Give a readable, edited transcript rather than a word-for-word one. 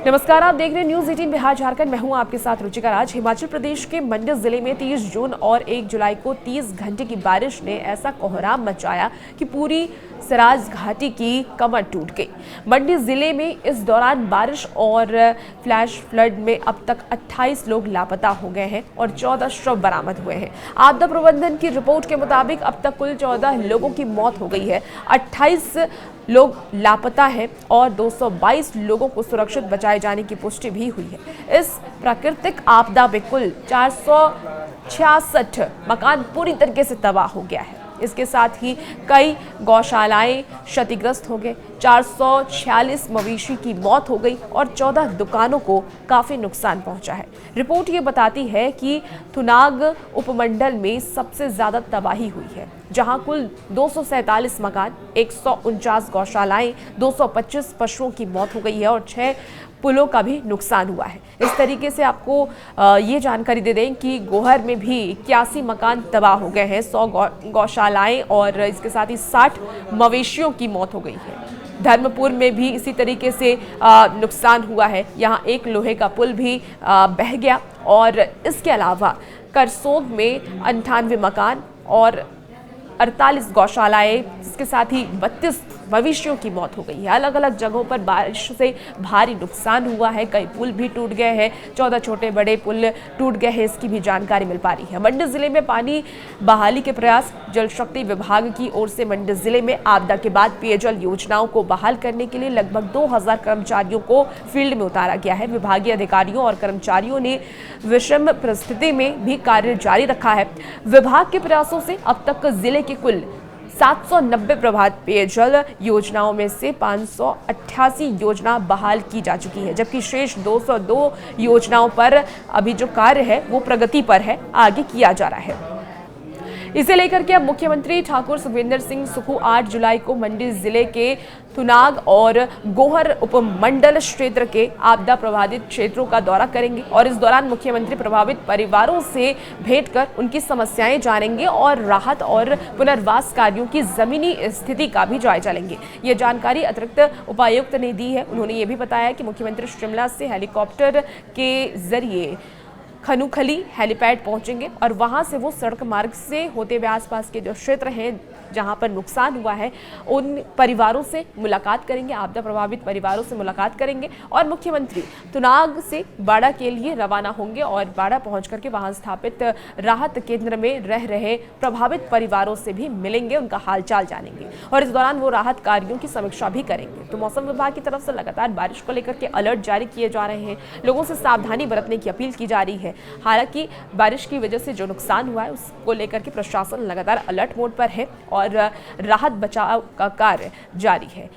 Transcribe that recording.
नमस्कार, आप देख रहे हैं न्यूज 18 बिहार झारखंड। मैं हूं आपके साथ रुचिका राज। हिमाचल प्रदेश के मंडी जिले में 30 जून और 1 जुलाई को 30 घंटे की बारिश ने ऐसा कोहराम मचाया कि पूरी सराज घाटी की कमर टूट गई। मंडी जिले में इस दौरान बारिश और फ्लैश फ्लड में अब तक 28 लोग लापता हो गए हैं और 14 शव बरामद हुए हैं। आपदा प्रबंधन की रिपोर्ट के मुताबिक अब तक कुल 14 लोगों की मौत हो गई है, 28 लोग लापता हैं और 222 लोगों को सुरक्षित बचाए जाने की पुष्टि भी हुई है। इस प्राकृतिक आपदा में कुल 466 मकान पूरी तरीके से तबाह हो गया है। इसके साथ ही कई गौशालाएं क्षतिग्रस्त हो गए, 446 मवेशी की मौत हो गई और 14 दुकानों को काफी नुकसान पहुंचा है। रिपोर्ट ये बताती है कि थुनाग उपमंडल में सबसे ज्यादा तबाही हुई है, जहां कुल 247 मकान, 149 गौशालाएं, 225 पशुओं की मौत हो गई है और 6 पुलों का भी नुकसान हुआ है। इस तरीके से आपको ये जानकारी दे दें कि गोहर में भी 81 मकान तबाह हो गए हैं, 100 गौशालाएं और इसके साथ ही 60 मवेशियों की मौत हो गई है। धर्मपुर में भी इसी तरीके से नुकसान हुआ है, यहाँ एक लोहे का पुल भी बह गया और इसके अलावा करसोग में 98 मकान और 48 गौशालाएं, इसके साथ ही 32 मवेशियों की मौत हो गई है। अलग अलग जगहों पर बारिश से भारी नुकसान हुआ है, कई पुल भी टूट गए हैं, 14 छोटे बड़े पुल टूट गए हैं, इसकी भी जानकारी मिल पा रही है। मंडी जिले में पानी बहाली के प्रयास, जल शक्ति विभाग की ओर से मंडी जिले में आपदा के बाद पेयजल योजनाओं को बहाल करने के लिए लगभग 2000 कर्मचारियों को फील्ड में उतारा गया है। विभागीय अधिकारियों और कर्मचारियों ने विषम परिस्थिति में भी कार्य जारी रखा है। विभाग के प्रयासों से अब तक जिले के कुल 790 प्रभावित पेयजल योजनाओं में से 588 योजना बहाल की जा चुकी है, जबकि शेष 202 योजनाओं पर अभी जो कार्य है वो प्रगति पर है, आगे किया जा रहा है। इसे लेकर के अब मुख्यमंत्री ठाकुर सुखविंदर सिंह सुक्खू 8 जुलाई को मंडी जिले के थुनाग और गोहर उपमंडल क्षेत्र के आपदा प्रभावित क्षेत्रों का दौरा करेंगे और इस दौरान मुख्यमंत्री प्रभावित परिवारों से भेंट कर उनकी समस्याएं जानेंगे और राहत और पुनर्वास कार्यों की जमीनी स्थिति का भी जायजा लेंगे। ये जानकारी अतिरिक्त उपायुक्त ने दी है। उन्होंने ये भी बताया कि मुख्यमंत्री शिमला से हेलीकॉप्टर के जरिए खनुखली हेलीपैड पहुंचेंगे और वहां से वो सड़क मार्ग से होते हुए आसपास के जो क्षेत्र हैं जहां पर नुकसान हुआ है उन परिवारों से मुलाकात करेंगे, आपदा प्रभावित परिवारों से मुलाकात करेंगे और मुख्यमंत्री थुनाग से बाड़ा के लिए रवाना होंगे और बाड़ा पहुंच करके वहां स्थापित राहत केंद्र में रह रहे प्रभावित परिवारों से भी मिलेंगे, उनका हालचाल जानेंगे और इस दौरान वो राहत कार्यों की समीक्षा भी करेंगे। तो मौसम विभाग की तरफ से लगातार बारिश को लेकर के अलर्ट जारी किए जा रहे हैं, लोगों से सावधानी बरतने की अपील की जा रही है। हालांकि बारिश की वजह से जो नुकसान हुआ है उसको लेकर के प्रशासन लगातार अलर्ट मोड पर है और राहत बचाव का कार्य जारी है।